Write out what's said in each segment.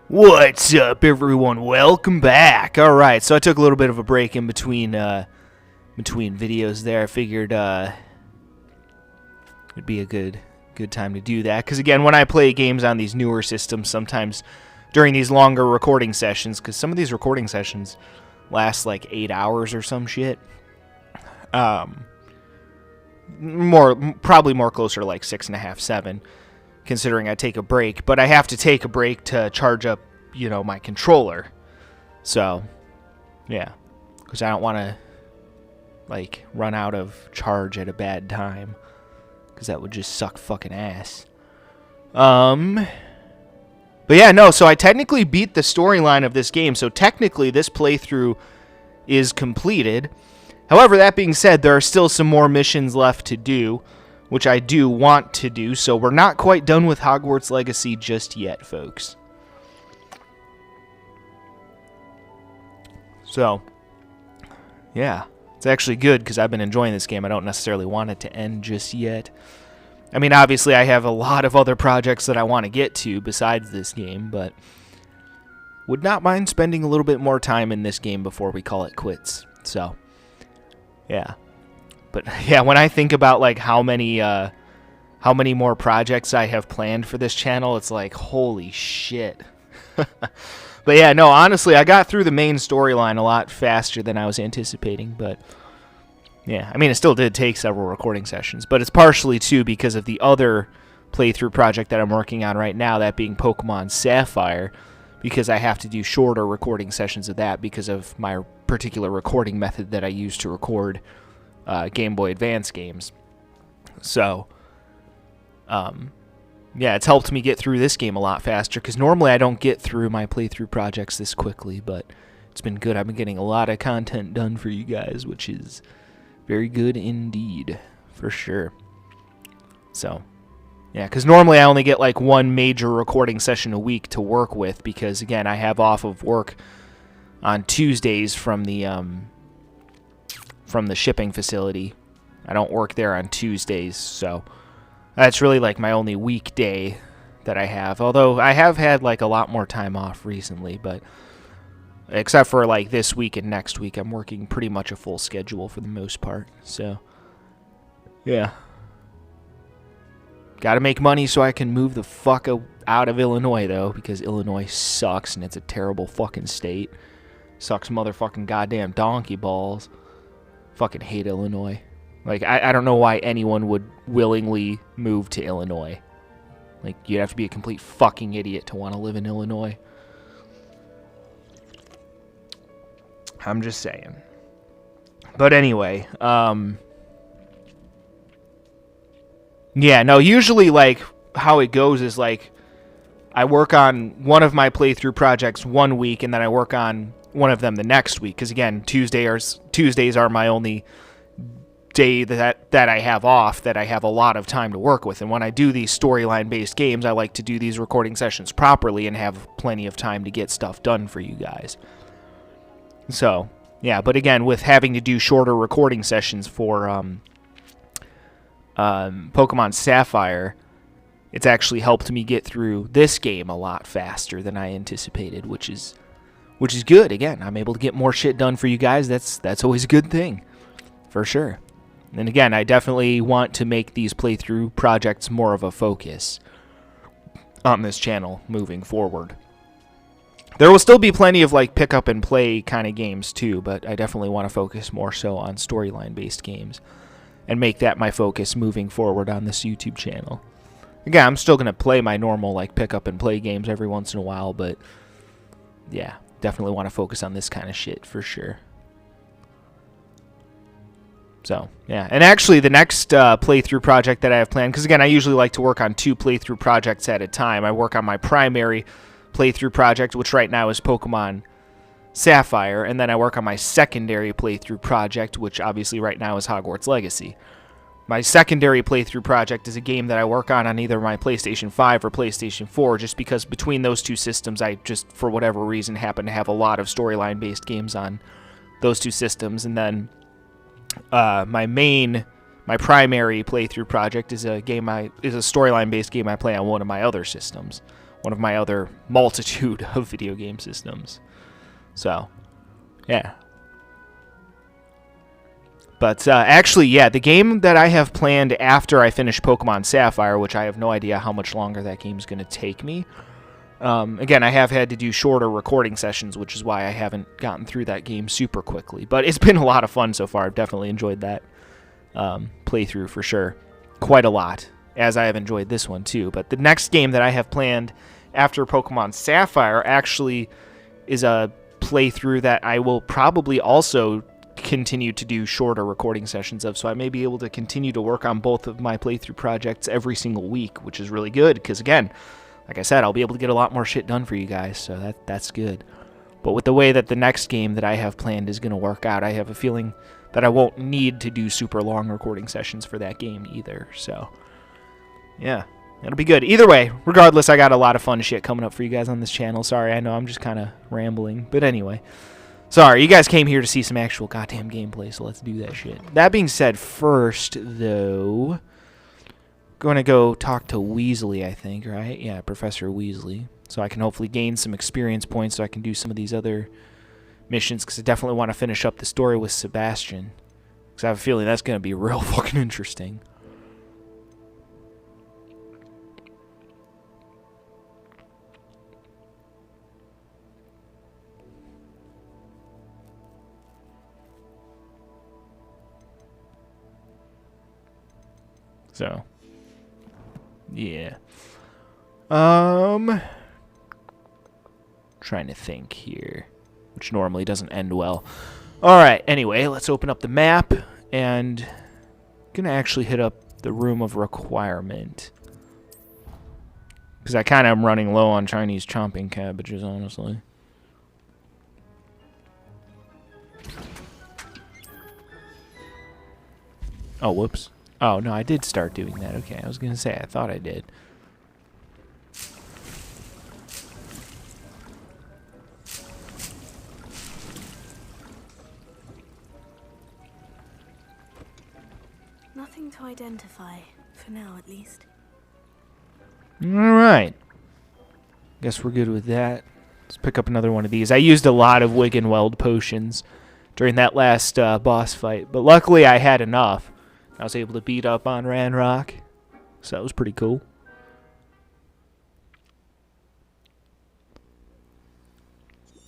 What's up, everyone? Welcome back. All right, so I took a little bit of a break in between videos there. I figured it'd be a good time to do that because again, when I play games on these newer systems, sometimes during these longer recording sessions, because some of these recording sessions last like 8 hours or some shit. Probably more closer to like 6.5, 7. Considering I take a break, but I have to take a break to charge up, my controller. So, yeah, because I don't want to, run out of charge at a bad time, because that would just suck fucking ass. But yeah, no, so I technically beat the storyline of this game, so technically this playthrough is completed. However, that being said, there are still some more missions left to do, which I do want to do, so we're not quite done with Hogwarts Legacy just yet, folks. So, yeah, it's actually good because I've been enjoying this game. I don't necessarily want it to end just yet. I mean, obviously, I have a lot of other projects that I want to get to besides this game, but would not mind spending a little bit more time in this game before we call it quits. So, yeah. But yeah, when I think about how many more projects I have planned for this channel, it's like, holy shit. But yeah, no, honestly, I got through the main storyline a lot faster than I was anticipating. But yeah, I mean, it still did take several recording sessions, but it's partially too because of the other playthrough project that I'm working on right now, that being Pokemon Sapphire, because I have to do shorter recording sessions of that because of my particular recording method that I use to record Game Boy Advance games. So, yeah, it's helped me get through this game a lot faster, because normally I don't get through my playthrough projects this quickly, but it's been good. I've been getting a lot of content done for you guys, which is very good indeed, for sure. So, yeah, because normally I only get one major recording session a week to work with, because again, I have off of work on Tuesdays from the shipping facility. I don't work there on Tuesdays, so that's really my only weekday that I have. Although I have had a lot more time off recently, but except for this week and next week, I'm working pretty much a full schedule for the most part. So, yeah. Gotta make money so I can move the fuck out of Illinois, though, because Illinois sucks and it's a terrible fucking state. Sucks motherfucking goddamn donkey balls. Fucking hate Illinois. I don't know why anyone would willingly move to Illinois. You'd have to be a complete fucking idiot to want to live in Illinois. I'm just saying. But anyway, yeah, no, usually, how it goes is, I work on one of my playthrough projects one week, and then I work on one of them the next week, because again, Tuesdays are my only day that I have off, that I have a lot of time to work with. And when I do these storyline based games, I like to do these recording sessions properly and have plenty of time to get stuff done for you guys. So yeah, but again, with having to do shorter recording sessions for Pokemon Sapphire, it's actually helped me get through this game a lot faster than I anticipated, which is good. Again, I'm able to get more shit done for you guys. That's always a good thing, for sure. And again, I definitely want to make these playthrough projects more of a focus on this channel moving forward. There will still be plenty of pick up and play kind of games too, but I definitely want to focus more so on storyline based games and make that my focus moving forward on this YouTube channel. Again, I'm still going to play my normal pick up and play games every once in a while, but yeah, definitely want to focus on this kind of shit for sure. So, yeah. And actually, the next playthrough project that I have planned, because again, I usually like to work on 2 playthrough projects at a time. I work on my primary playthrough project, which right now is Pokemon Sapphire, and then I work on my secondary playthrough project, which obviously right now is Hogwarts Legacy. My secondary playthrough project is a game that I work on either my PlayStation 5 or PlayStation 4, just because between those two systems, I just, for whatever reason, happen to have a lot of storyline-based games on those two systems. And then my primary playthrough project is a storyline-based game I play on one of my other systems, one of my other multitude of video game systems. So, yeah. But actually, yeah, the game that I have planned after I finish Pokemon Sapphire, which I have no idea how much longer that game's going to take me. Again, I have had to do shorter recording sessions, which is why I haven't gotten through that game super quickly. But it's been a lot of fun so far. I've definitely enjoyed that playthrough for sure. Quite a lot, as I have enjoyed this one too. But the next game that I have planned after Pokemon Sapphire actually is a playthrough that I will probably also continue to do shorter recording sessions of, so I may be able to continue to work on both of my playthrough projects every single week, which is really good, because again, like I said, I'll be able to get a lot more shit done for you guys, so that's good. But with the way that the next game that I have planned is going to work out, I have a feeling that I won't need to do super long recording sessions for that game either, so yeah, it'll be good. Either way, regardless, I got a lot of fun shit coming up for you guys on this channel. Sorry, I know I'm just kind of rambling, but anyway. Sorry, you guys came here to see some actual goddamn gameplay, so let's do that shit. That being said, first, though, going to go talk to Weasley, I think, right? Yeah, Professor Weasley. So I can hopefully gain some experience points so I can do some of these other missions, because I definitely want to finish up the story with Sebastian. Because I have a feeling that's going to be real fucking interesting. So, yeah. Trying to think here, which normally doesn't end well. Alright, anyway, let's open up the map, and gonna actually hit up the room of requirement. Because I kind of am running low on Chinese chomping cabbages, honestly. Oh, whoops. Oh, no, I did start doing that. Okay, I was going to say, I thought I did. Nothing to identify, for now at least. Alright. Guess we're good with that. Let's pick up another one of these. I used a lot of Wiggenweld potions during that last boss fight, but luckily I had enough. I was able to beat up on Ranrock, so that was pretty cool.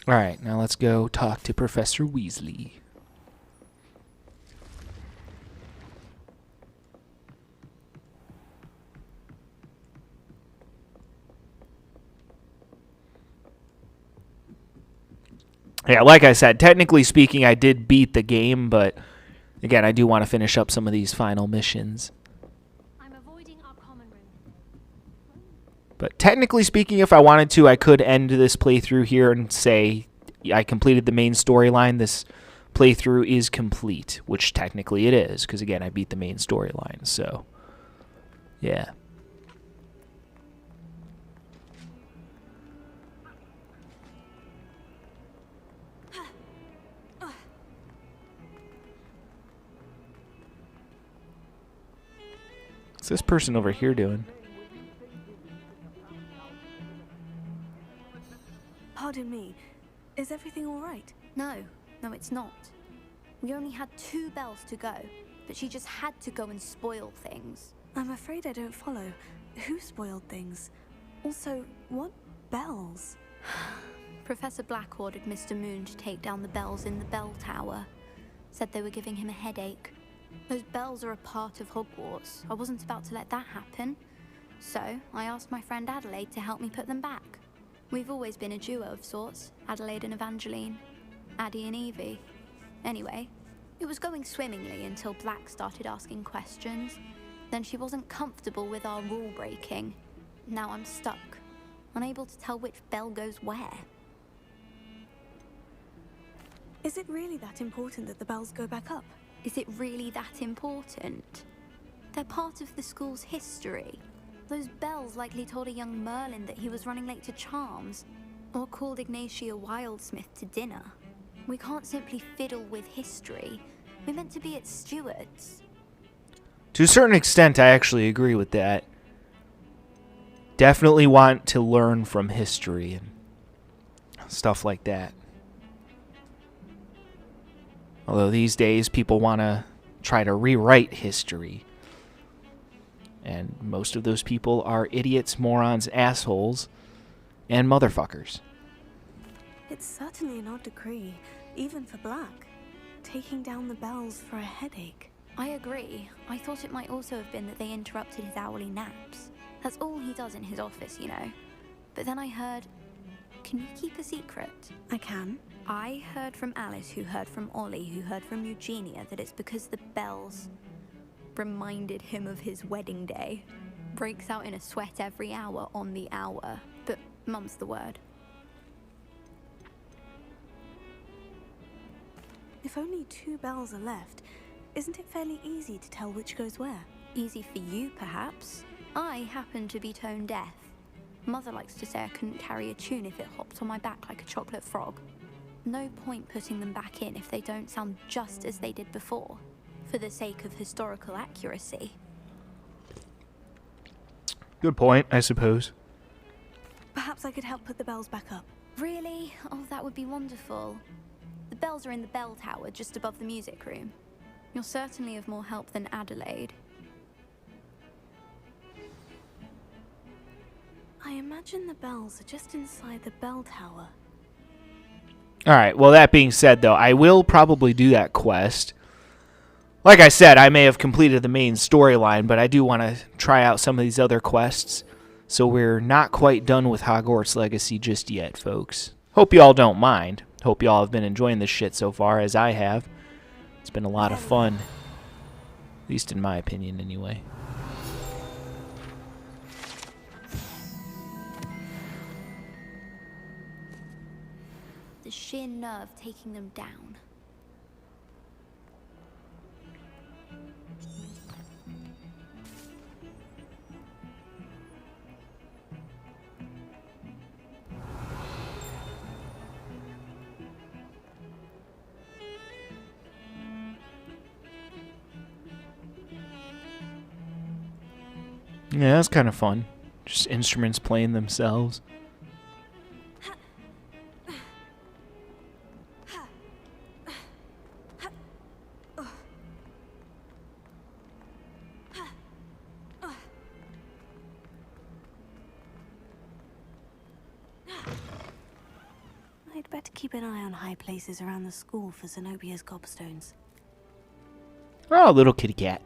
Alright, now let's go talk to Professor Weasley. Yeah, like I said, technically speaking, I did beat the game, but again, I do want to finish up some of these final missions. I'm avoiding our common room. But technically speaking, if I wanted to, I could end this playthrough here and say I completed the main storyline. This playthrough is complete, which technically it is, because again, I beat the main storyline, so yeah. What's this person over here doing? Pardon me, is everything all right? No, it's not. We only had 2 bells to go, but she just had to go and spoil things. I'm afraid I don't follow. Who spoiled things? Also, what bells? Professor Black ordered Mr. Moon to take down the bells in the bell tower. Said they were giving him a headache. Those bells are a part of Hogwarts. I wasn't about to let that happen. So, I asked my friend Adelaide to help me put them back. We've always been a duo of sorts, Adelaide and Evangeline. Addie and Evie. Anyway, it was going swimmingly until Black started asking questions. Then she wasn't comfortable with our rule breaking. Now I'm stuck, unable to tell which bell goes where. Is it really that important that the bells go back up? Is it really that important? They're part of the school's history. Those bells likely told a young Merlin that he was running late to Charms, or called Ignatia Wildsmith to dinner. We can't simply fiddle with history. We're meant to be its stewards. To a certain extent, I actually agree with that. definitely want to learn from history and stuff like that. Although these days people want to try to rewrite history. And most of those people are idiots, morons, assholes, and motherfuckers. It's certainly an odd decree, even for Black. Taking down the bells for a headache. I agree. I thought it might also have been that they interrupted his hourly naps. That's all he does in his office, you know. But then I heard... Can you keep a secret? I can. I heard from Alice, who heard from Ollie, who heard from Eugenia, that it's because the bells reminded him of his wedding day. Breaks out in a sweat every hour on the hour. But mum's the word. If only 2 bells are left, isn't it fairly easy to tell which goes where? Easy for you, perhaps. I happen to be tone deaf. Mother likes to say I couldn't carry a tune if it hopped on my back like a chocolate frog. No point putting them back in if they don't sound just as they did before, for the sake of historical accuracy. Good point, I suppose. Perhaps I could help put the bells back up. Really? Oh, that would be wonderful. The bells are in the bell tower just above the music room. You're certainly of more help than Adelaide. I imagine the bells are just inside the bell tower. Alright, well that being said though, I will probably do that quest. Like I said, I may have completed the main storyline, but I do want to try out some of these other quests. So we're not quite done with Hogwarts Legacy just yet, folks. Hope you all don't mind. Hope you all have been enjoying this shit so far, as I have. It's been a lot of fun. At least in my opinion, anyway. The sheer nerve taking them down. Yeah, that's kind of fun. Just instruments playing themselves. I'd better keep an eye on high places around the school for Zenobia's gobstones. Oh, little kitty cat.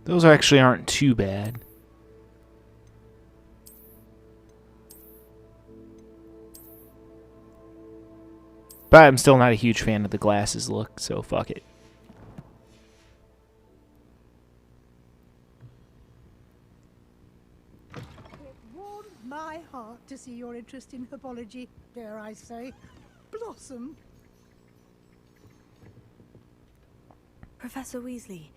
Those actually aren't too bad. But I'm still not a huge fan of the glasses look, so fuck it. It warmed my heart to see your interest in herbology, dare I say, blossom. Professor Weasley,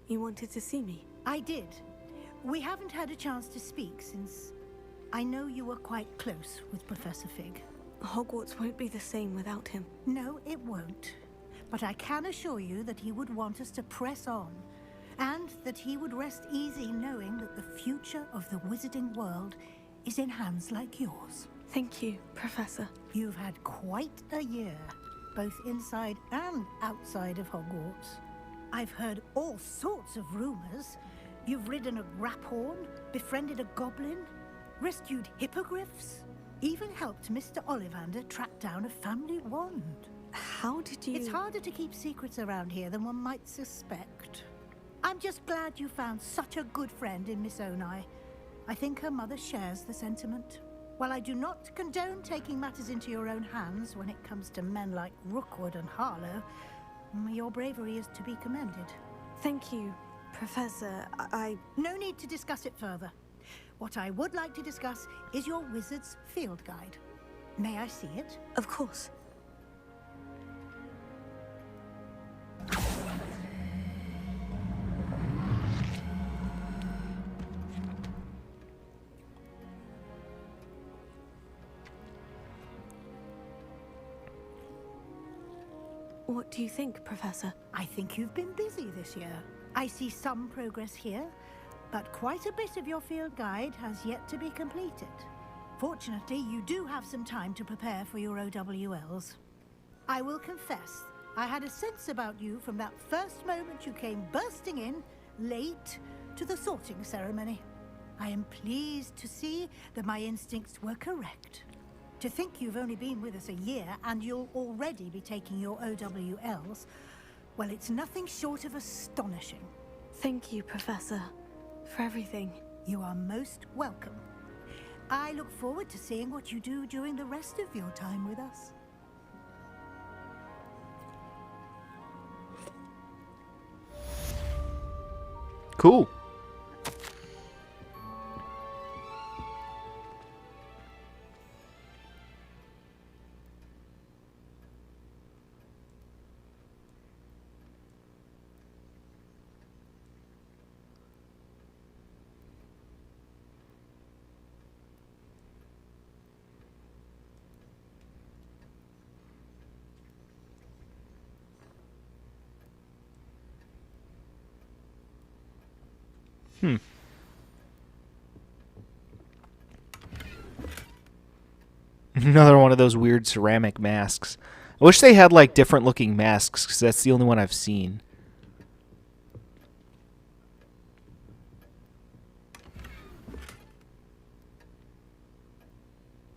you wanted to see me? I did. We haven't had a chance to speak since I know you were quite close with Professor Fig. Hogwarts won't be the same without him. No, it won't. But I can assure you that he would want us to press on, and that he would rest easy knowing that the future of the wizarding world is in hands like yours. Thank you, Professor. You've had quite a year, both inside and outside of Hogwarts. I've heard all sorts of rumors. You've ridden a graphorn, befriended a goblin, rescued hippogriffs, even helped Mr. Ollivander track down a family wand. How did you... It's harder to keep secrets around here than one might suspect. I'm just glad you found such a good friend in Miss Onai. I think her mother shares the sentiment. While I do not condone taking matters into your own hands when it comes to men like Rookwood and Harlow, your bravery is to be commended. Thank you, Professor. No need to discuss it further. What I would like to discuss is your wizard's field guide. May I see it? Of course. What do you think, Professor? I think you've been busy this year. I see some progress here, but quite a bit of your field guide has yet to be completed. Fortunately, you do have some time to prepare for your OWLs. I will confess, I had a sense about you from that first moment you came bursting in, late, to the sorting ceremony. I am pleased to see that my instincts were correct. To think you've only been with us a year and you'll already be taking your OWLs, well, it's nothing short of astonishing. Thank you, Professor, for everything. You are most welcome. I look forward to seeing what you do during the rest of your time with us. Cool. Another one of those weird ceramic masks. I wish they had like different looking masks because that's the only one I've seen.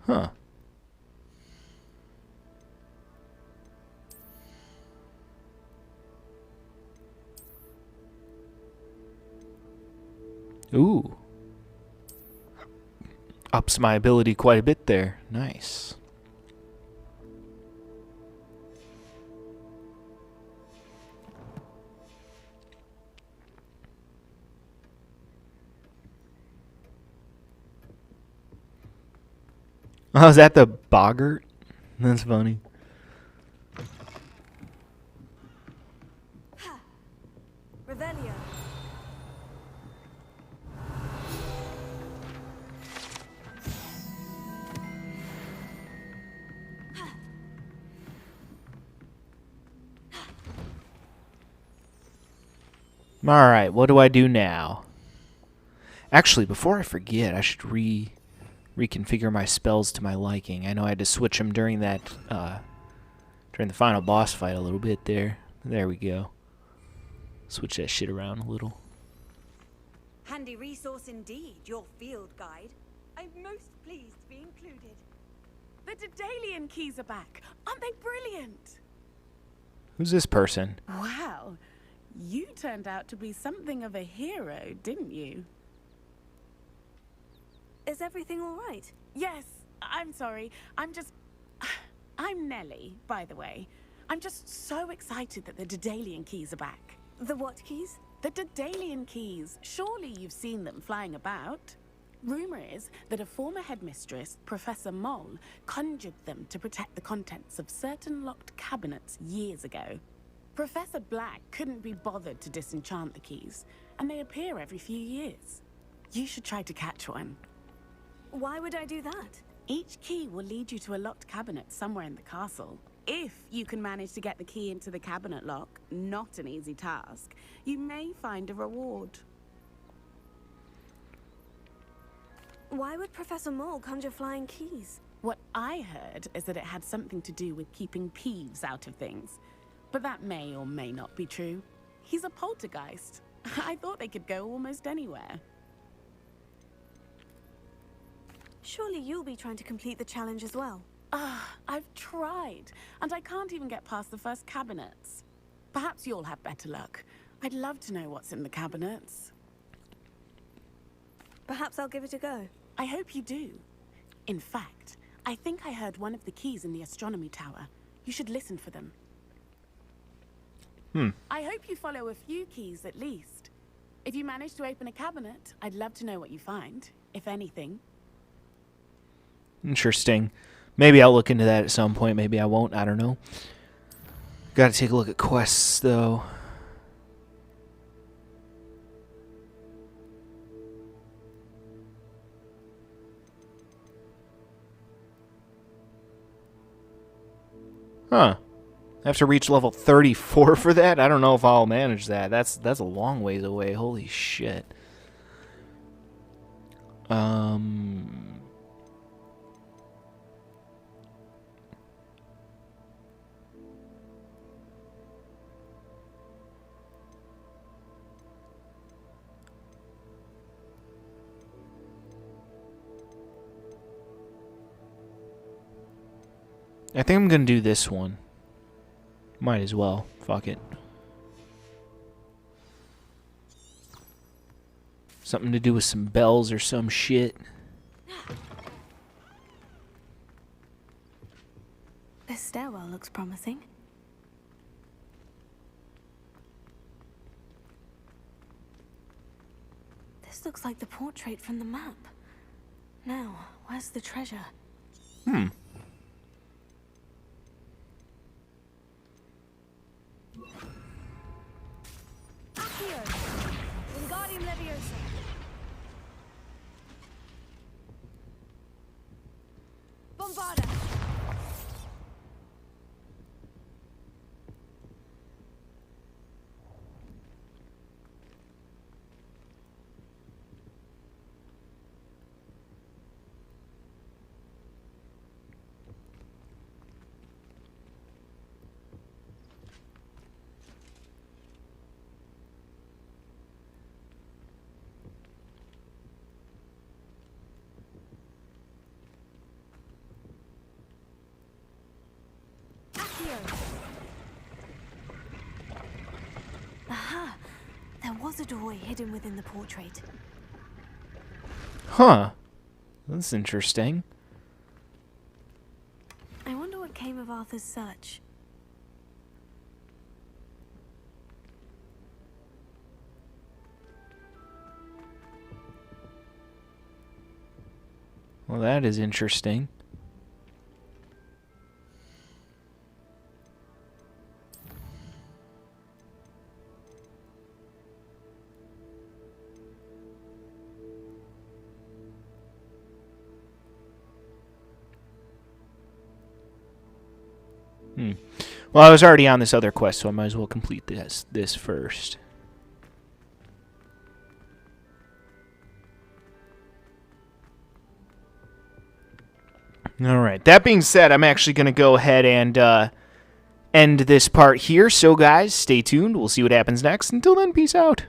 Huh. Ooh. Ups my ability quite a bit there. Nice. Oh, is that the boggart? That's funny. Revelio. Alright, what do I do now? Actually, before I forget, I should reconfigure my spells to my liking. I know I had to switch them during that, during the final boss fight a little bit there. There we go. Switch that shit around a little. Handy resource indeed, your field guide. I'm most pleased to be included. The Daedalian keys are back. Aren't they brilliant? Who's this person? Wow. You turned out to be something of a hero, didn't you? Is everything all right? Yes, I'm sorry. I'm Nellie, by the way. I'm just so excited that the Daedalian keys are back. The what keys? The Daedalian keys. Surely you've seen them flying about. Rumor is that a former headmistress, Professor Moll, conjured them to protect the contents of certain locked cabinets years ago. Professor Black couldn't be bothered to disenchant the keys, and they appear every few years. You should try to catch one. Why would I do that? Each key will lead you to a locked cabinet somewhere in the castle. If you can manage to get the key into the cabinet lock, not an easy task, you may find a reward. Why would Professor Moll conjure flying keys? What I heard is that it had something to do with keeping Peeves out of things. But that may or may not be true. He's a poltergeist. I thought they could go almost anywhere. Surely you'll be trying to complete the challenge as well. I've tried, and I can't even get past the first cabinets. Perhaps you'll have better luck. I'd love to know what's in the cabinets. Perhaps I'll give it a go. I hope you do. In fact, I think I heard one of the keys in the astronomy tower. You should listen for them. I hope you follow a few keys at least. If you manage to open a cabinet, I'd love to know what you find, if anything. Interesting. Maybe I'll look into that at some point. Maybe I won't. I don't know. Got to take a look at quests, though. Huh. I have to reach level 34 for that? I don't know if I'll manage that. That's a long ways away. Holy shit. I think I'm going to do this one. Might as well. Fuck it. Something to do with some bells or some shit. This stairwell looks promising. This looks like the portrait from the map. Now, where's the treasure? Accio! Wingardium Leviosa! Bombarda! Aha! There was a doorway hidden within the portrait. Huh. That's interesting. I wonder what came of Arthur's search. Well, that is interesting. Well, I was already on this other quest, so I might as well complete this first. Alright, that being said, I'm actually going to go ahead and end this part here. So, guys, stay tuned. We'll see what happens next. Until then, peace out.